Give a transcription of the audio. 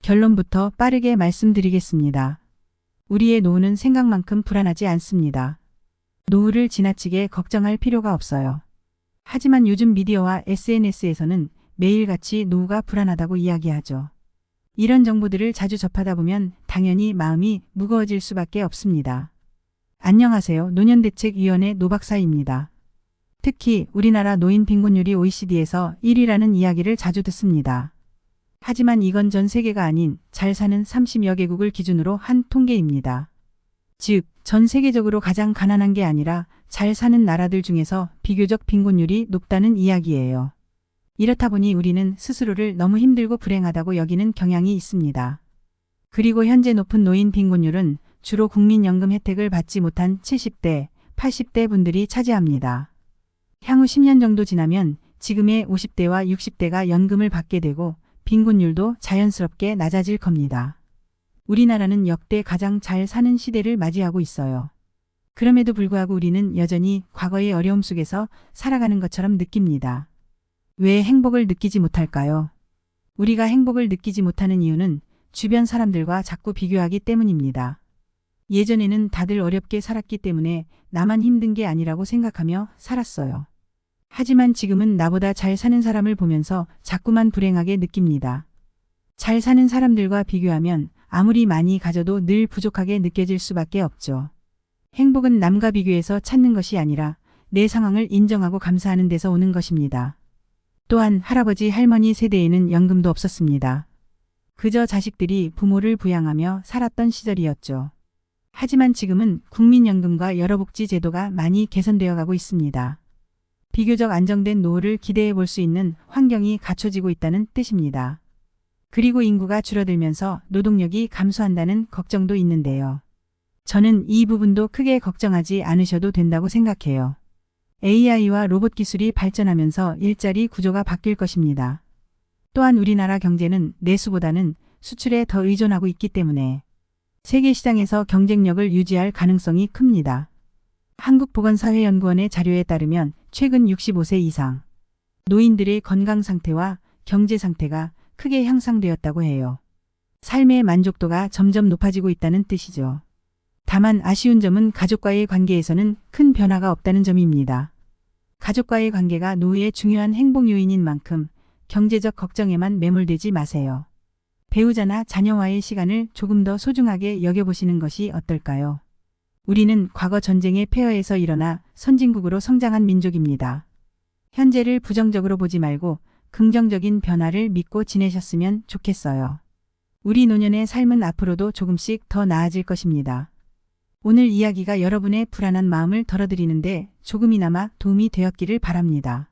결론부터 빠르게 말씀드리겠습니다. 우리의 노후는 생각만큼 불안하지 않습니다. 노후를 지나치게 걱정할 필요가 없어요. 하지만 요즘 미디어와 SNS에서는 매일같이 노후가 불안하다고 이야기하죠. 이런 정보들을 자주 접하다 보면 당연히 마음이 무거워질 수밖에 없습니다. 안녕하세요. 노년대책위원회 노박사입니다. 특히 우리나라 노인 빈곤율이 OECD에서 1위라는 이야기를 자주 듣습니다. 하지만 이건 전 세계가 아닌 잘 사는 30여 개국을 기준으로 한 통계입니다. 즉, 전 세계적으로 가장 가난한 게 아니라 잘 사는 나라들 중에서 비교적 빈곤율이 높다는 이야기예요. 이렇다 보니 우리는 스스로를 너무 힘들고 불행하다고 여기는 경향이 있습니다. 그리고 현재 높은 노인 빈곤율은 주로 국민연금 혜택을 받지 못한 70대, 80대 분들이 차지합니다. 향후 10년 정도 지나면 지금의 50대와 60대가 연금을 받게 되고 빈곤율도 자연스럽게 낮아질 겁니다. 우리나라는 역대 가장 잘 사는 시대를 맞이하고 있어요. 그럼에도 불구하고 우리는 여전히 과거의 어려움 속에서 살아가는 것처럼 느낍니다. 왜 행복을 느끼지 못할까요? 우리가 행복을 느끼지 못하는 이유는 주변 사람들과 자꾸 비교하기 때문입니다. 예전에는 다들 어렵게 살았기 때문에 나만 힘든 게 아니라고 생각하며 살았어요. 하지만 지금은 나보다 잘 사는 사람을 보면서 자꾸만 불행하게 느낍니다. 잘 사는 사람들과 비교하면 아무리 많이 가져도 늘 부족하게 느껴질 수밖에 없죠. 행복은 남과 비교해서 찾는 것이 아니라 내 상황을 인정하고 감사하는 데서 오는 것입니다. 또한 할아버지 할머니 세대에는 연금도 없었습니다. 그저 자식들이 부모를 부양하며 살았던 시절이었죠. 하지만 지금은 국민연금과 여러 복지 제도가 많이 개선되어 가고 있습니다. 비교적 안정된 노후를 기대해 볼 수 있는 환경이 갖춰지고 있다는 뜻입니다. 그리고 인구가 줄어들면서 노동력이 감소한다는 걱정도 있는데요. 저는 이 부분도 크게 걱정하지 않으셔도 된다고 생각해요. AI와 로봇 기술이 발전하면서 일자리 구조가 바뀔 것입니다. 또한 우리나라 경제는 내수보다는 수출에 더 의존하고 있기 때문에 세계 시장에서 경쟁력을 유지할 가능성이 큽니다. 한국보건사회연구원의 자료에 따르면 최근 65세 이상 노인들의 건강 상태와 경제 상태가 크게 향상되었다고 해요. 삶의 만족도가 점점 높아지고 있다는 뜻이죠. 다만 아쉬운 점은 가족과의 관계에서는 큰 변화가 없다는 점입니다. 가족과의 관계가 노후의 중요한 행복 요인인 만큼 경제적 걱정에만 매몰되지 마세요. 배우자나 자녀와의 시간을 조금 더 소중하게 여겨보시는 것이 어떨까요? 우리는 과거 전쟁의 폐허에서 일어나 선진국으로 성장한 민족입니다. 현재를 부정적으로 보지 말고 긍정적인 변화를 믿고 지내셨으면 좋겠어요. 우리 노년의 삶은 앞으로도 조금씩 더 나아질 것입니다. 오늘 이야기가 여러분의 불안한 마음을 덜어드리는데 조금이나마 도움이 되었기를 바랍니다.